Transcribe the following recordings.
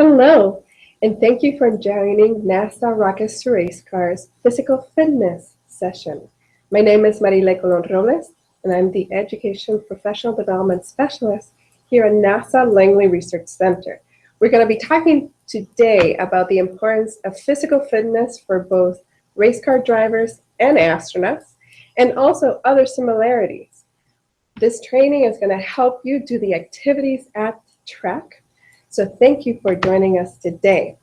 Hello, and thank you for joining NASA Rockets to Racecars Physical Fitness session. My name is Marile Colon Robles, and I'm the Education Professional Development Specialist here at NASA Langley Research Center. We're going to be talking today about the importance of physical fitness for both race car drivers and astronauts, and also other similarities. This training is going to help you do the activities at the track. So thank you for joining us today.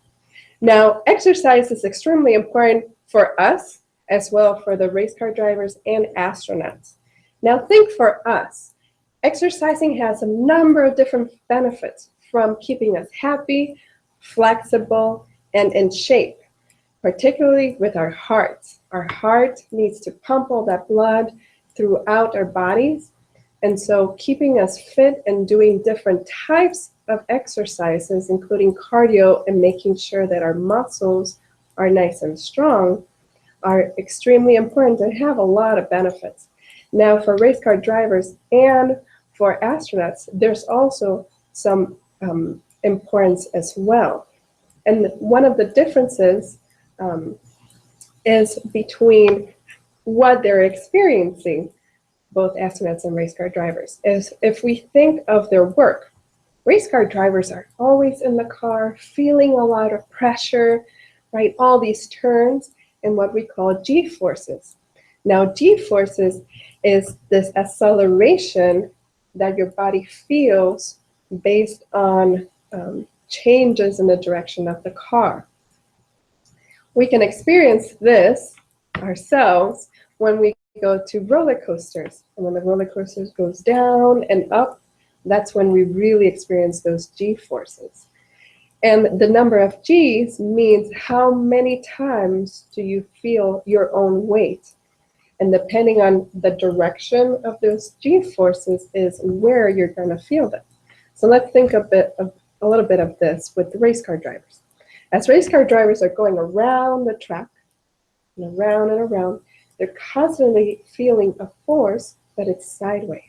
Now, exercise is extremely important for us as well for the race car drivers and astronauts. Now think for us. Exercising has a number of different benefits, from keeping us happy, flexible, and in shape, particularly with our hearts. Our heart needs to pump all that blood throughout our bodies. And so keeping us fit and doing different types of exercises, including cardio and making sure that our muscles are nice and strong, are extremely important and have a lot of benefits. Now, for race car drivers and for astronauts, there's also some importance as well. And one of the differences is between what they're experiencing, both astronauts and race car drivers, is if we think of their work. Race car drivers are always in the car, feeling a lot of pressure, right? All these turns and what we call G-forces. Now, G-forces is this acceleration that your body feels based on changes in the direction of the car. We can experience this ourselves when we go to roller coasters. And when the roller coasters goes down and up, that's when we really experience those G-forces. And the number of G's means how many times do you feel your own weight. And depending on the direction of those G-forces is where you're going to feel them. So let's think a little bit of this with the race car drivers. As race car drivers are going around the track, and around, they're constantly feeling a force, but it's sideways.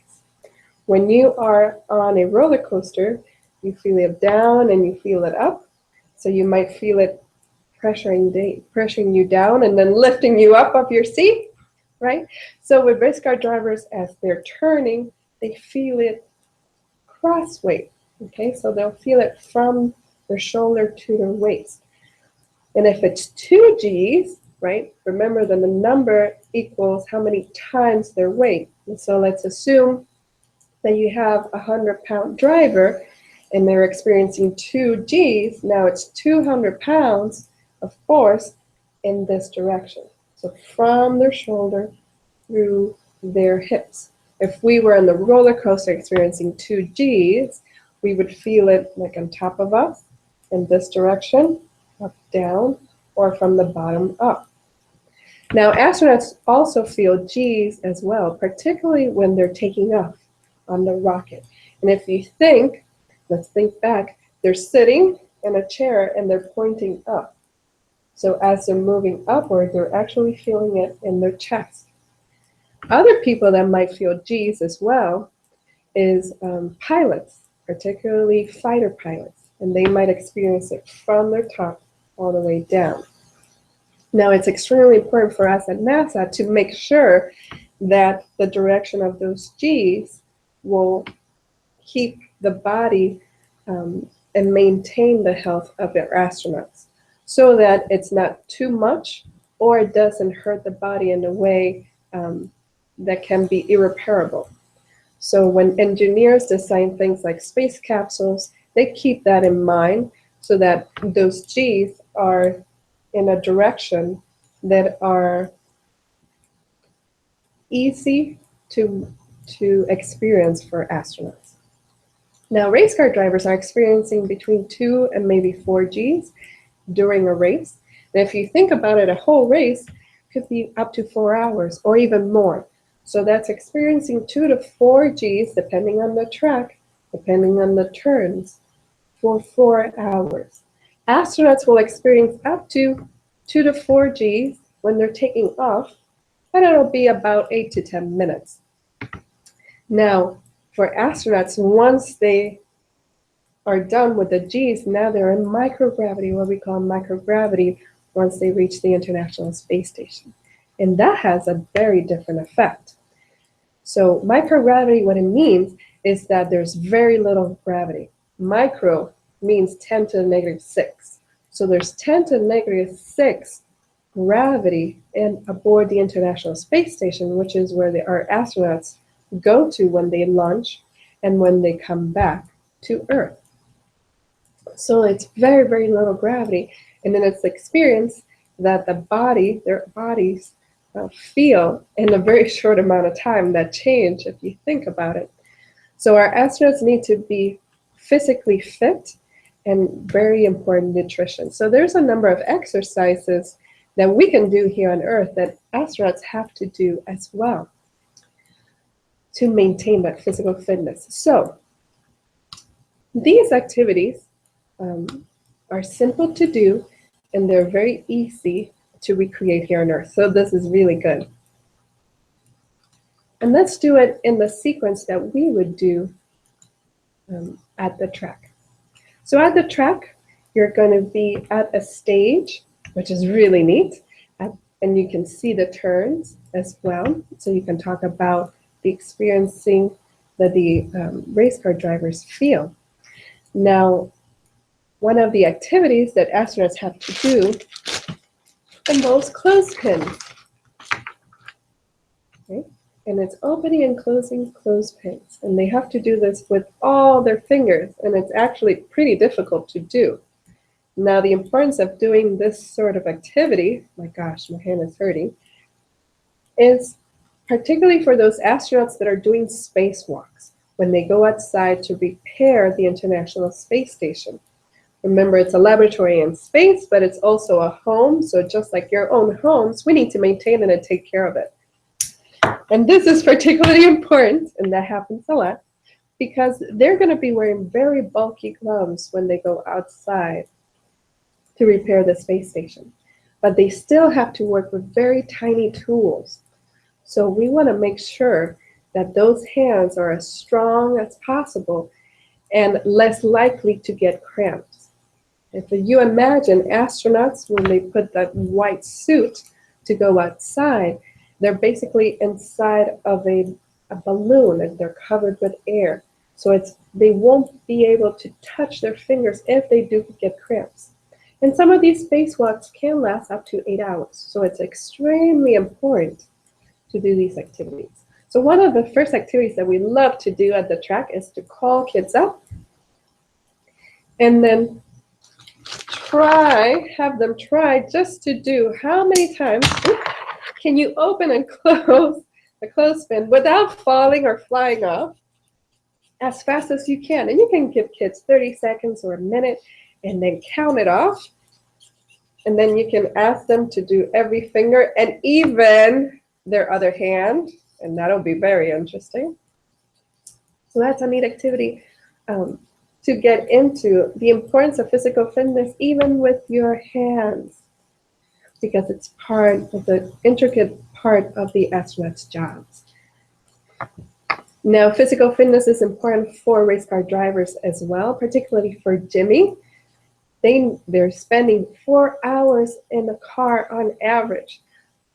When you are on a roller coaster, you feel it down and you feel it up. So you might feel it pressuring you down and then lifting you up off your seat, right? So with race car drivers, as they're turning, they feel it crossway, okay? So they'll feel it from their shoulder to their waist. And if it's 2 G's, right, remember that the number equals how many times their weight. And so let's assume that you have a 100-pound driver and they're experiencing 2 G's. Now it's 200 pounds of force in this direction. So from their shoulder through their hips. If we were on the roller coaster experiencing 2 G's, we would feel it like on top of us in this direction, up, down, or from the bottom up. Now, astronauts also feel G's as well, particularly when they're taking off on the rocket. And if you think, let's think back, they're sitting in a chair and they're pointing up. So as they're moving upward, they're actually feeling it in their chest. Other people that might feel G's as well is pilots, particularly fighter pilots, and they might experience it from their top all the way down. Now, it's extremely important for us at NASA to make sure that the direction of those G's will keep the body and maintain the health of our astronauts so that it's not too much or it doesn't hurt the body in a way that can be irreparable. So when engineers design things like space capsules, they keep that in mind so that those G's are in a direction that are easy to experience for astronauts. Now, race car drivers are experiencing between 2 and maybe 4 G's during a race. And if you think about it, a whole race could be up to 4 hours or even more. So that's experiencing 2 to 4 G's, depending on the track, depending on the turns, for 4 hours. Astronauts will experience up to 2 to 4 G's when they're taking off, and it'll be about 8 to 10 minutes. Now, for astronauts, once they are done with the G's, now they're in microgravity, what we call microgravity, once they reach the International Space Station. And that has a very different effect. So microgravity, what it means is that there's very little gravity. Micro means 10 to the negative 6. So there's 10 to the negative 6 gravity aboard the International Space Station, which is where our astronauts go to when they launch and when they come back to Earth. So it's very, very little gravity. And then it's the experience that their bodies feel in a very short amount of time, that change, if you think about it. So our astronauts need to be physically fit and very important nutrition. So there's a number of exercises that we can do here on Earth that astronauts have to do as well to maintain that physical fitness. So these activities are simple to do, and they're very easy to recreate here on Earth. So this is really good. And let's do it in the sequence that we would do at the track. So at the track, you're going to be at a stage, which is really neat, and you can see the turns as well. So you can talk about the experiencing that the race car drivers feel. Now, one of the activities that astronauts have to do involves clothespins. Okay? And it's opening and closing clothespins. And they have to do this with all their fingers, and it's actually pretty difficult to do. Now, the importance of doing this sort of activity, my gosh, my hand is hurting, is particularly for those astronauts that are doing spacewalks, when they go outside to repair the International Space Station. Remember, it's a laboratory in space, but it's also a home. So just like your own homes, we need to maintain it and take care of it. And this is particularly important, and that happens a lot, because they're going to be wearing very bulky gloves when they go outside to repair the space station. But they still have to work with very tiny tools. So we want to make sure that those hands are as strong as possible and less likely to get cramps. If you imagine astronauts, when they put that white suit to go outside, they're basically inside of a balloon, and they're covered with air. So they won't be able to touch their fingers if they do get cramps. And some of these spacewalks can last up to 8 hours. So it's extremely important to do these activities. So one of the first activities that we love to do at the track is to call kids up and then have them try just to do how many times can you open and close the clothespin without falling or flying off as fast as you can. And you can give kids 30 seconds or a minute and then count it off. And then you can ask them to do every finger and even their other hand, and that'll be very interesting. So that's a neat activity to get into the importance of physical fitness even with your hands, because it's part of the intricate part of the astronaut's jobs. Now, physical fitness is important for race car drivers as well, particularly for Jimmy. They're spending 4 hours in the car on average,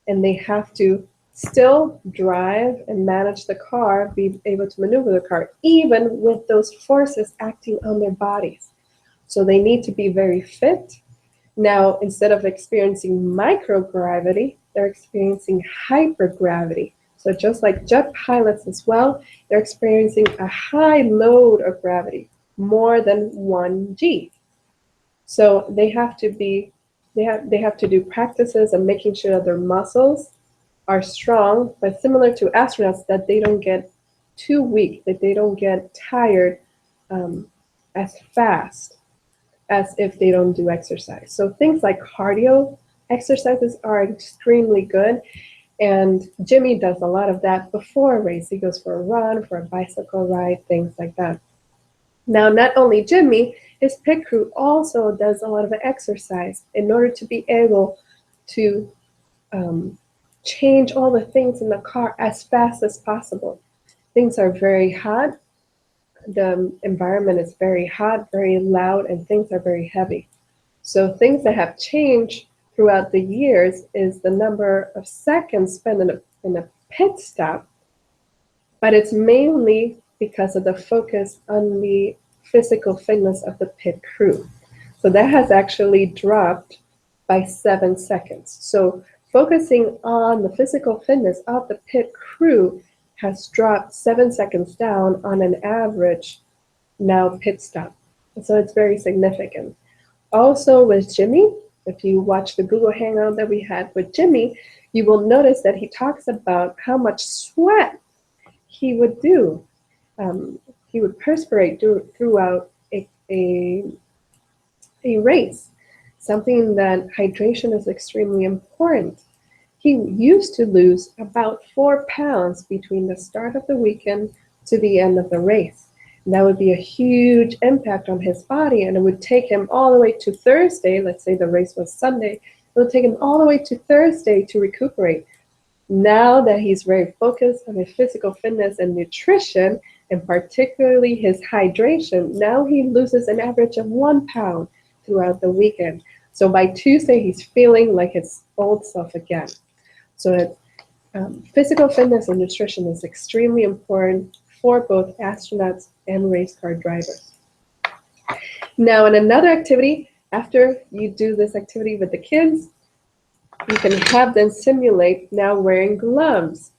and they have to still drive and manage the car, be able to maneuver the car, even with those forces acting on their bodies. So they need to be very fit. Now, instead of experiencing microgravity, they're experiencing hypergravity. So just like jet pilots as well, they're experiencing a high load of gravity, more than 1 G. So they have to do practices and making sure that their muscles are strong, but similar to astronauts, that they don't get too weak, that they don't get tired as fast as if they don't do exercise. So things like cardio exercises are extremely good, and Jimmy does a lot of that before a race. He goes for a run, for a bicycle ride, things like that. Now, not only Jimmy, his pit crew also does a lot of exercise in order to be able to change all the things in the car as fast as possible. Things are very hot, the environment is very hot, very loud, and things are very heavy. So things that have changed throughout the years is the number of seconds spent in a pit stop, but it's mainly because of the focus on the physical fitness of the pit crew. So that has actually dropped by 7 seconds. So focusing on the physical fitness of the pit crew has dropped 7 seconds down on an average now pit stop. So it's very significant. Also with Jimmy, if you watch the Google Hangout that we had with Jimmy, you will notice that he talks about how much sweat he would do. He would perspirate throughout a race, something that hydration is extremely important. He used to lose about 4 pounds between the start of the weekend to the end of the race. And that would be a huge impact on his body, and it would take him all the way to Thursday. Let's say the race was Sunday. It would take him all the way to Thursday to recuperate. Now that he's very focused on his physical fitness and nutrition, and particularly his hydration, now he loses an average of 1 pound throughout the weekend. So by Tuesday, he's feeling like his old self again. So physical fitness and nutrition is extremely important for both astronauts and race car drivers. Now, in another activity, after you do this activity with the kids, you can have them simulate now wearing gloves.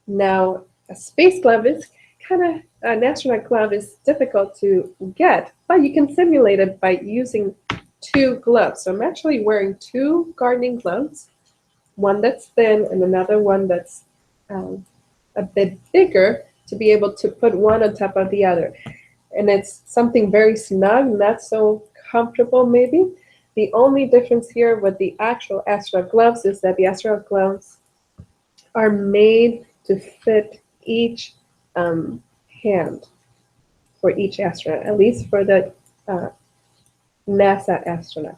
Now, a space glove is an astronaut glove is difficult to get, but you can simulate it by using 2 gloves. So I'm actually wearing 2 gardening gloves, one that's thin and another one that's a bit bigger, to be able to put one on top of the other. And it's something very snug, not so comfortable maybe. The only difference here with the actual astronaut gloves is that the astronaut gloves are made to fit each hand for each astronaut, at least for the NASA astronaut.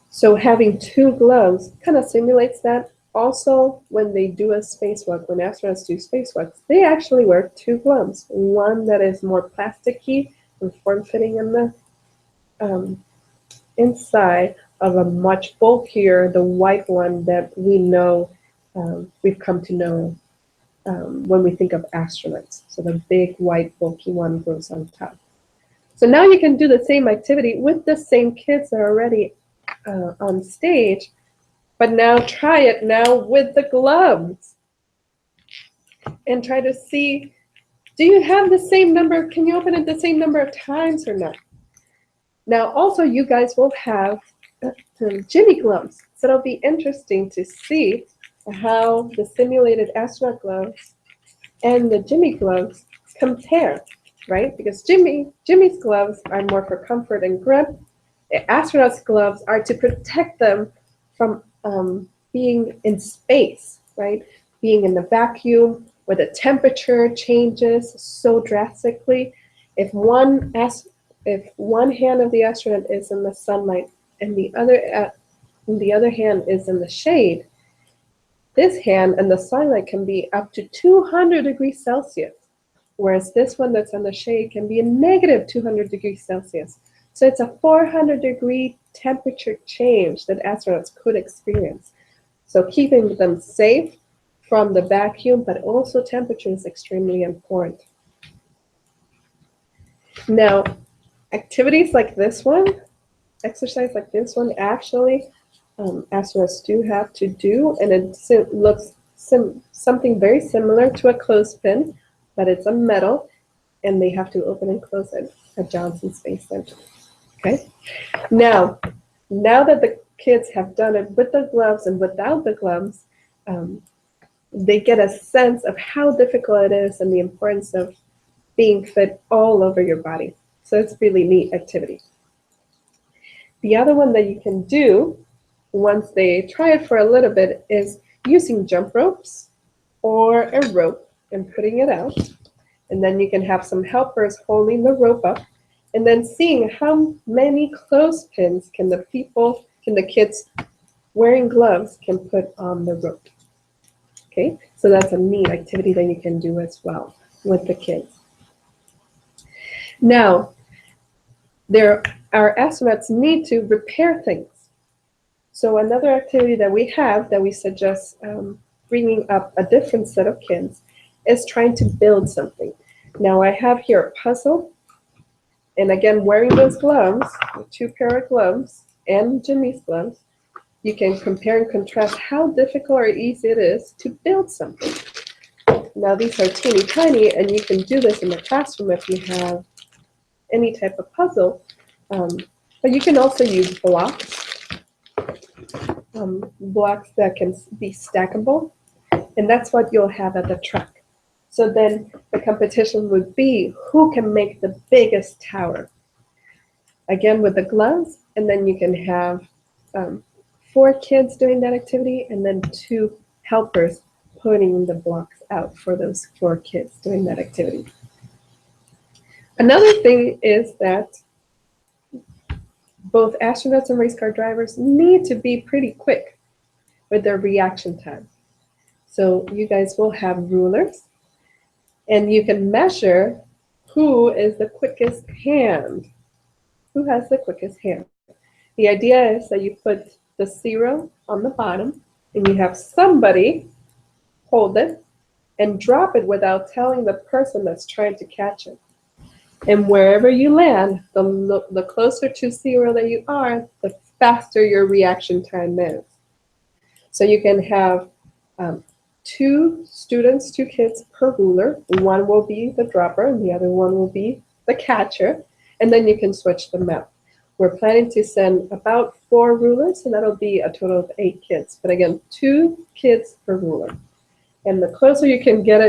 So having 2 gloves kind of simulates that. Also, when they do a spacewalk, when astronauts do spacewalks, they actually wear 2 gloves. One that is more plasticky and form-fitting in the inside of a much bulkier, the white one that we know, we've come to know when we think of astronauts. So the big white bulky one goes on top. So now you can do the same activity with the same kids that are already on stage, but now try it now with the gloves and try to see, do you have the same number, can you open it the same number of times or not? Now also you guys will have Jimmy gloves, so it'll be interesting to see how the simulated astronaut gloves and the Jimmy gloves compare, right? Because Jimmy's gloves are more for comfort and grip. The astronauts' gloves are to protect them from being in space, right? Being in the vacuum where the temperature changes so drastically. If one hand of the astronaut is in the sunlight and the other hand is in the shade, this hand and the sunlight can be up to 200 degrees Celsius, whereas this one that's in the shade can be a negative 200 degrees Celsius. So it's a 400-degree temperature change that astronauts could experience. So keeping them safe from the vacuum, but also temperature, is extremely important. Now, activities like this one, exercise like this one, actually astronauts do have to do, and it looks something very similar to a clothespin, but it's a metal, and they have to open and close it at Johnson Space Center. Okay. Now that the kids have done it with the gloves and without the gloves, they get a sense of how difficult it is and the importance of being fit all over your body. So it's really neat activity. The other one that you can do once they try it for a little bit is using jump ropes or a rope and putting it out. And then you can have some helpers holding the rope up, and then seeing how many clothespins can the kids wearing gloves can put on the rope. Okay, so that's a neat activity that you can do as well with the kids. Now, our astronauts need to repair things. So another activity that we have that we suggest bringing up a different set of kids is trying to build something. Now I have here a puzzle, and again, wearing those gloves, 2 pair of gloves and Jimmy's gloves, you can compare and contrast how difficult or easy it is to build something. Now these are teeny tiny, and you can do this in the classroom if you have any type of puzzle, but you can also use blocks. Blocks that can be stackable, and that's what you'll have at the track. So then the competition would be who can make the biggest tower. Again, with the gloves, and then you can have 4 kids doing that activity, and then 2 helpers putting the blocks out for those 4 kids doing that activity. Another thing is that both astronauts and race car drivers need to be pretty quick with their reaction time. So you guys will have rulers, and you can measure who is the quickest hand. Who has the quickest hand? The idea is that you put the 0 on the bottom, and you have somebody hold it and drop it without telling the person that's trying to catch it. And wherever you land, the closer to 0 that you are, the faster your reaction time is. So you can have 2 students, 2 kids per ruler. One will be the dropper, and the other one will be the catcher. And then you can switch them out. We're planning to send about 4 rulers, and that'll be a total of 8 kids. But again, 2 kids per ruler. And the closer you can get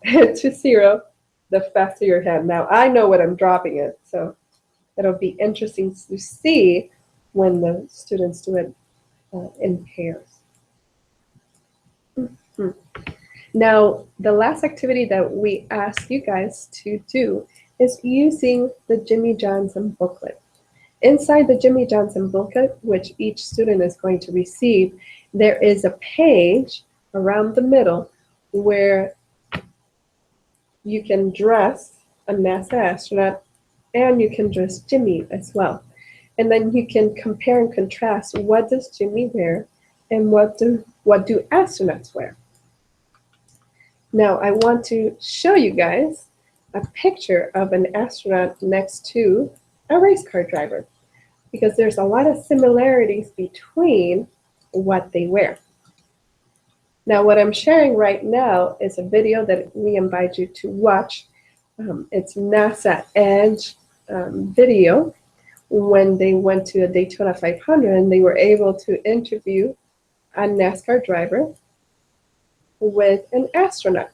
it to 0, the faster your hand. Now, I know what I'm dropping it, so it'll be interesting to see when the students do it in pairs. Now, the last activity that we ask you guys to do is using the Jimmy Johnson booklet. Inside the Jimmy Johnson booklet, which each student is going to receive, there is a page around the middle where you can dress a NASA astronaut, and you can dress Jimmy as well. And then you can compare and contrast what does Jimmy wear and what do astronauts wear. Now I want to show you guys a picture of an astronaut next to a race car driver, because there's a lot of similarities between what they wear. Now, what I'm sharing right now is a video that we invite you to watch. It's NASA Edge video when they went to a Daytona 500, and they were able to interview a NASCAR driver with an astronaut.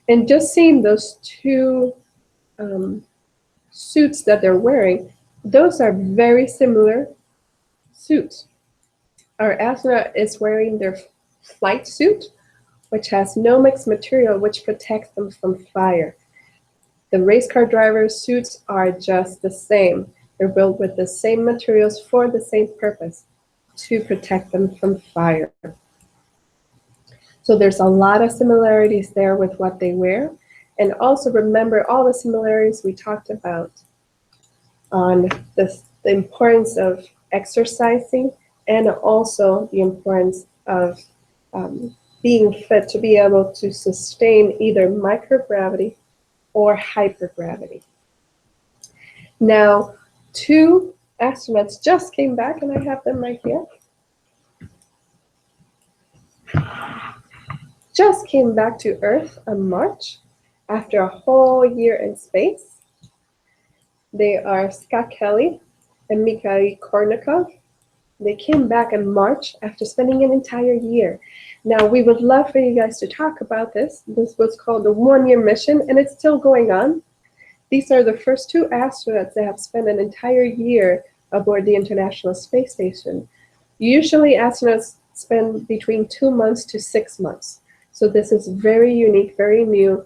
And just seeing those 2 suits that they're wearing, those are very similar suits. Our astronaut is wearing their flight suit, which has no mixed material, which protects them from fire. The race car driver's suits are just the same. They're built with the same materials for the same purpose, to protect them from fire. So there's a lot of similarities there with what they wear. And also remember all the similarities we talked about on the importance of exercising, and also the importance of being fit to be able to sustain either microgravity or hypergravity. Now, 2 astronauts just came back, and I have them right here. Just came back to Earth on March after a whole year in space. They are Scott Kelly and Mikhail Kornikov. They came back in March after spending an entire year. Now, we would love for you guys to talk about this. This was called the 1-year mission, and it's still going on. These are the first 2 astronauts that have spent an entire year aboard the International Space Station. Usually, astronauts spend between 2 months to 6 months. So this is very unique, very new,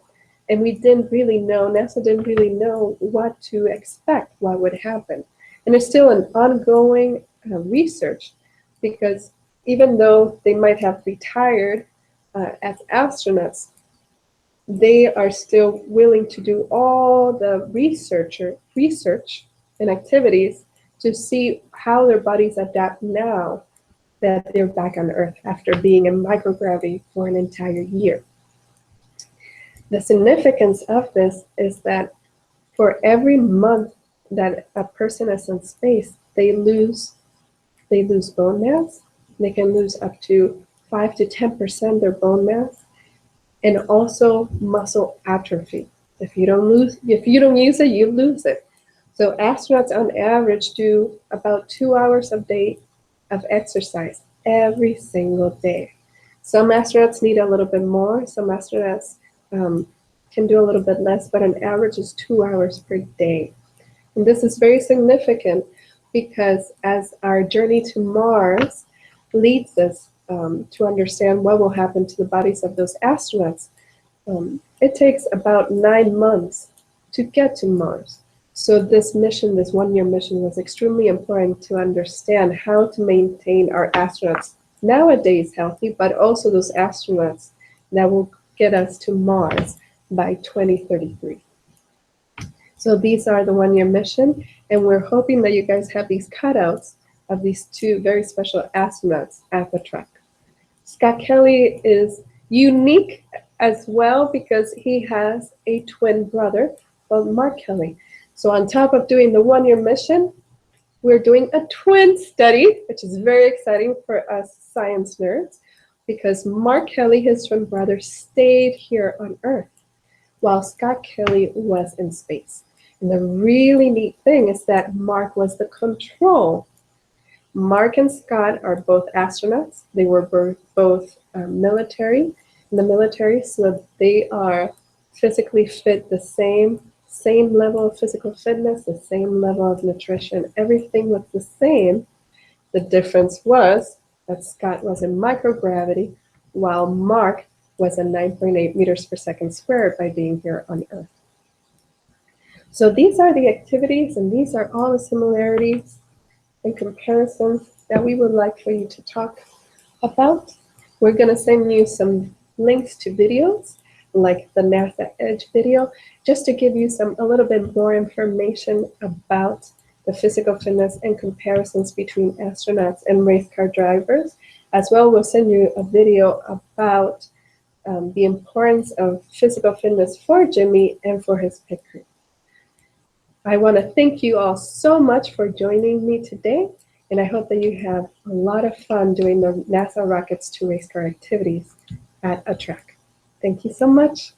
and we didn't really know, NASA didn't really know what to expect, what would happen. And it's still an ongoing research, because even though they might have retired as astronauts, they are still willing to do all the research and activities to see how their bodies adapt now that they're back on Earth after being in microgravity for an entire year. The significance of this is that for every month that a person is in space, they lose bone mass. They can lose up to 5 to 10% their bone mass, and also muscle atrophy. If you don't use it, you lose it. So astronauts on average do about 2 hours a day of exercise every single day. Some astronauts need a little bit more. Some astronauts can do a little bit less, but on average is 2 hours per day. And this is very significant because as our journey to Mars leads us to understand what will happen to the bodies of those astronauts, it takes about 9 months to get to Mars. So this mission, this one-year mission, was extremely important to understand how to maintain our astronauts nowadays healthy, but also those astronauts that will get us to Mars by 2033. So these are the one-year mission, and we're hoping that you guys have these cutouts of these two very special astronauts at the truck. Scott Kelly is unique as well because he has a twin brother called Mark Kelly. So on top of doing the one-year mission, we're doing a twin study, which is very exciting for us science nerds, because Mark Kelly, his twin brother, stayed here on Earth while Scott Kelly was in space. And the really neat thing is that Mark was the control. Mark and Scott are both astronauts. They were both in the military, so they are physically fit, the same level of physical fitness, the same level of nutrition. Everything was the same. The difference was that Scott was in microgravity while Mark was at 9.8 meters per second squared by being here on Earth. So these are the activities, and these are all the similarities and comparisons that we would like for you to talk about. We're going to send you some links to videos like the NASA Edge video, just to give you a little bit more information about the physical fitness and comparisons between astronauts and race car drivers. As well, we'll send you a video about the importance of physical fitness for Jimmy and for his pit crew. I want to thank you all so much for joining me today, and I hope that you have a lot of fun doing the NASA Rockets to Race Car activities at a track. Thank you so much.